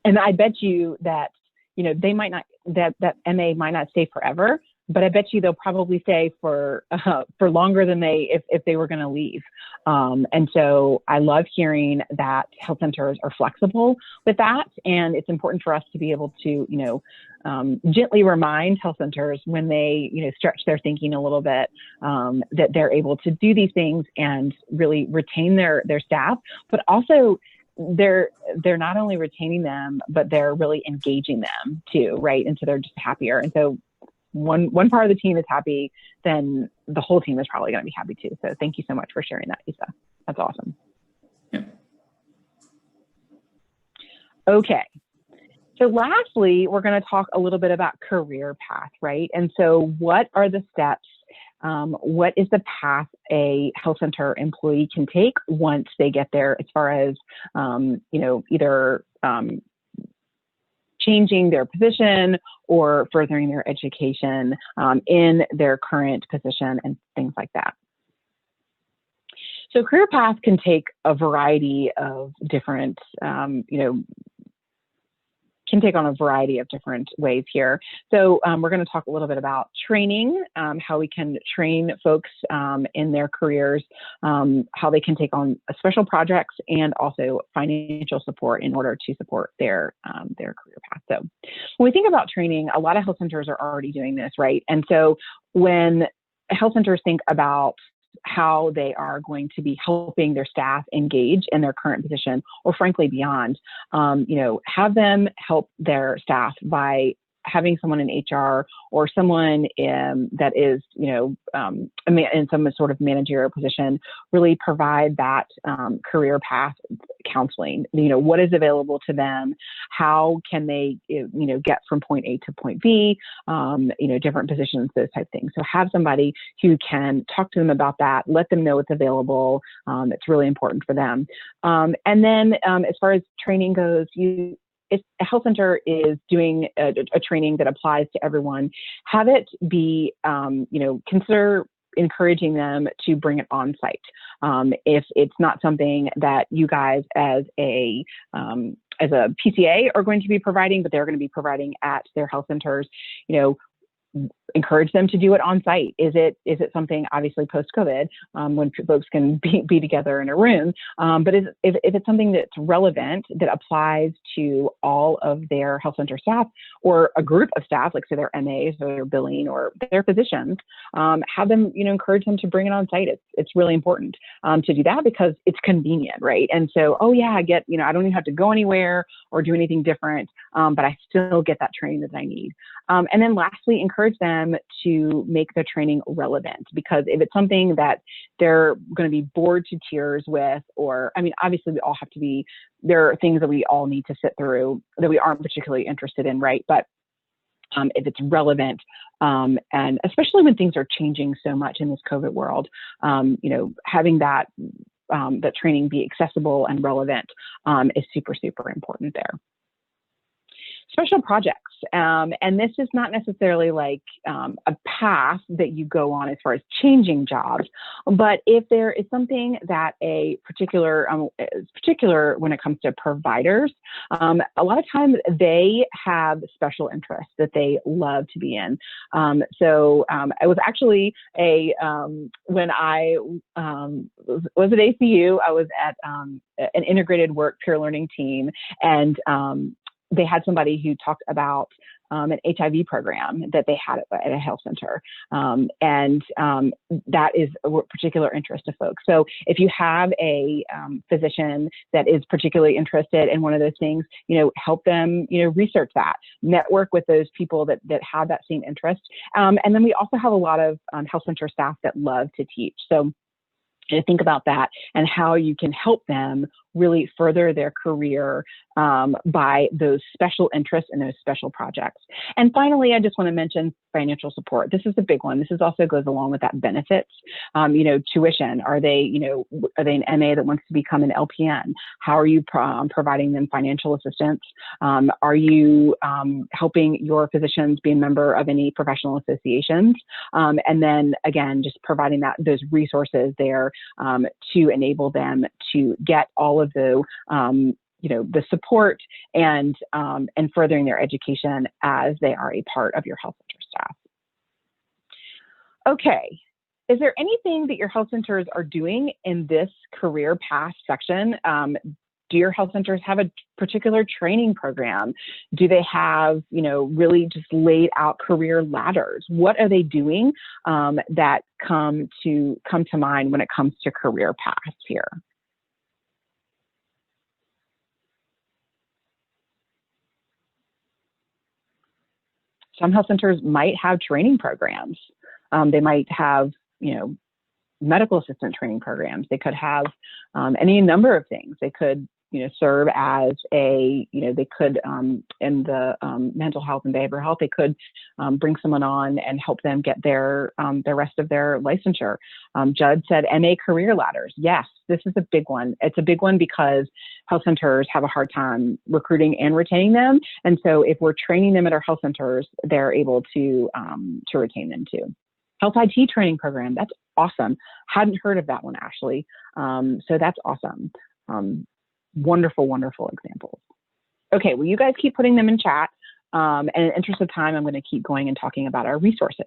And I bet you that, they might not, that MA might not stay forever, but I bet you they'll probably stay for longer than if they were going to leave. And so I love hearing that health centers are flexible with that. And it's important for us to be able to, gently remind health centers when they, stretch their thinking a little bit, that they're able to do these things and really retain their staff, but also they're not only retaining them, but they're really engaging them too, right? And so they're just happier. And so one part of the team is happy, then the whole team is probably going to be happy too. So thank you so much for sharing that, Isa. That's awesome. Yeah. Okay. So lastly, we're going to talk a little bit about career path, right? And so what are the steps? What is the path a health center employee can take once they get there, as far as, either changing their position or furthering their education in their current position and things like that. So career path can take a variety of different, can take on a variety of different ways here. So we're going to talk a little bit about training, how we can train folks in their careers, how they can take on special projects, and also financial support in order to support their career path. So when we think about training, a lot of health centers are already doing this, right? And so when health centers think about how they are going to be helping their staff engage in their current position, or frankly beyond, have them help their staff by having someone in HR or someone that is, in some sort of managerial position, really provide that career path counseling. What is available to them? How can they, get from point A to point B? Different positions, those type of things. So have somebody who can talk to them about that, let them know what's available. It's really important for them. And then as far as training goes, if a health center is doing a training that applies to everyone, have it be, consider encouraging them to bring it on site. If it's not something that you guys as a PCA are going to be providing, but they're going to be providing at their health centers, encourage them to do it on site. Is it something, obviously post-COVID, when folks can be together in a room, but if it's something that's relevant, that applies to all of their health center staff or a group of staff, like say their MAs or their billing or their physicians, have them, encourage them to bring it on site. It's really important to do that because it's convenient, right? And so, I get, I don't even have to go anywhere or do anything different, but I still get that training that I need. And then lastly, encourage them them to make the training relevant, because if it's something that they're going to be bored to tears with, or, I mean, obviously we all have to be, there are things that we all need to sit through that we aren't particularly interested in, right? But if it's relevant, and especially when things are changing so much in this COVID world, you know, having that, that training be accessible and relevant is super, super important there. Special projects, and this is not necessarily like a path that you go on as far as changing jobs, but if there is something that a particular, particular when it comes to providers, a lot of times they have special interests that they love to be in. So I was actually when I was at ACU, I was at an integrated work peer learning team, and they had somebody who talked about an HIV program that they had at a health center. And that is a particular interest to folks. So if you have a physician that is particularly interested in one of those things, you know, help them, you know, research that, network with those people that have that same interest. And then we also have a lot of health center staff that love to teach. So to think about that and how you can help them really further their career by those special interests and those special projects. And finally, I just want to mention financial support. This is a big one. This is also goes along with that benefits. You know, tuition. Are they, you know, are they an MA that wants to become an LPN? How are you providing them financial assistance? Are you helping your physicians be a member of any professional associations? And then again, just providing those resources there to enable them to get all of the you know, the support and furthering their education as they are a part of your health center staff. Okay, is there anything that your health centers are doing in this career path section? Do your health centers have a particular training program? Do they have, you know, really just laid out career ladders? What are they doing that come to mind when it comes to career paths here? Some health centers might have training programs. They might have, you know, medical assistant training programs. They could have any number of things. They could, you know, serve as a, you know, they could in the mental health and behavioral health, they could bring someone on and help them get their the rest of their licensure. Judd said MA career ladders. Yes, this is a big one. It's a big one because health centers have a hard time recruiting and retaining them. And so if we're training them at our health centers, they're able to retain them too. Health IT training program. That's awesome. Hadn't heard of that one, actually. So that's awesome. Wonderful, wonderful examples. Okay, well, you guys keep putting them in chat. And in the interest of time, I'm going to keep going and talking about our resources.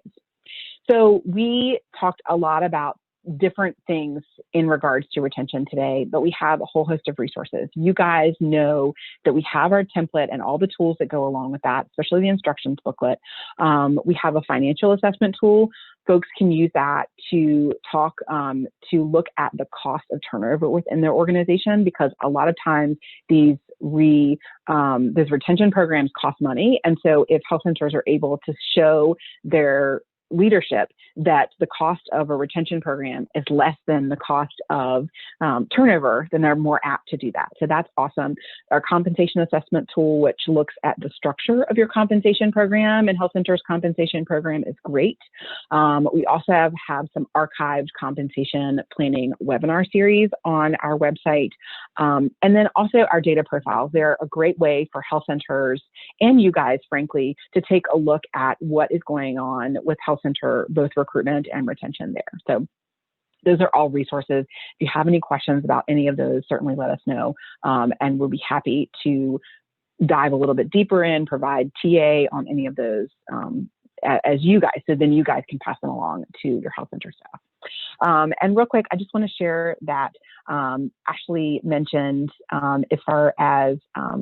So we talked a lot about different things in regards to retention today, but we have a whole host of resources. You guys know that we have our template and all the tools that go along with that, especially the instructions booklet. We have a financial assessment tool. Folks can use that to talk, to look at the cost of turnover within their organization, because a lot of times these retention programs cost money. And so if health centers are able to show their leadership that the cost of a retention program is less than the cost of turnover, then they're more apt to do that. So that's awesome. Our compensation assessment tool, which looks at the structure of your compensation program and health centers compensation program, is great. We also have some archived compensation planning webinar series on our website. And then also our data profiles. They're a great way for health centers and you guys, frankly, to take a look at what is going on with health center, both recruitment and retention there. So those are all resources. If you have any questions about any of those, certainly let us know. And we'll be happy to dive a little bit deeper in, provide TA on any of those as you guys, so then you guys can pass them along to your health center staff. And real quick, I just want to share that Ashley mentioned as far as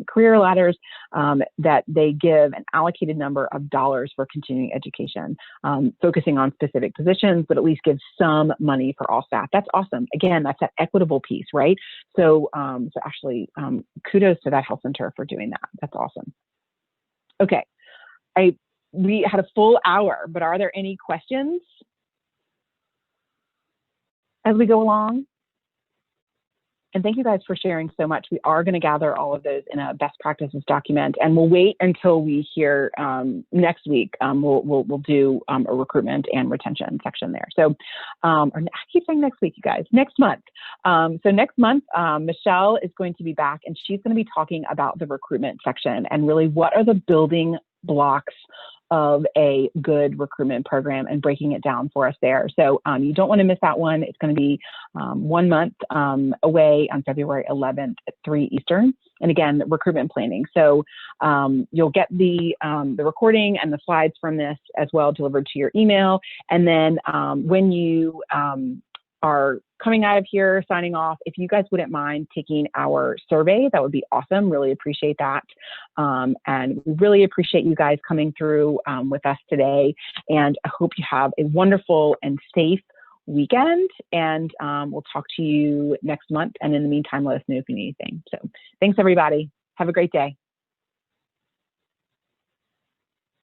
career ladders, that they give an allocated number of dollars for continuing education, focusing on specific positions, but at least give some money for all staff. That's awesome. Again, that's that equitable piece, right? So, so Ashley, kudos to that health center for doing that. That's awesome. Okay. we had a full hour, but are there any questions as we go along? And thank you guys for sharing so much. We are going to gather all of those in a best practices document, and we'll wait until we hear next week. We'll do a recruitment and retention section there. So, or I keep saying next week, you guys, next month. So next month, Michelle is going to be back, and she's going to be talking about the recruitment section and really what are the building blocks of a good recruitment program and breaking it down for us there. So you don't want to miss that one. It's going to be 1 month away on February 11th at 3 Eastern. And again, recruitment planning. So you'll get the recording and the slides from this as well delivered to your email. And then when you are coming out of here, signing off, if you guys wouldn't mind taking our survey, that would be awesome. Really appreciate that. And we really appreciate you guys coming through with us today. And I hope you have a wonderful and safe weekend. And we'll talk to you next month. And in the meantime, let us know if you need anything. So thanks, everybody. Have a great day.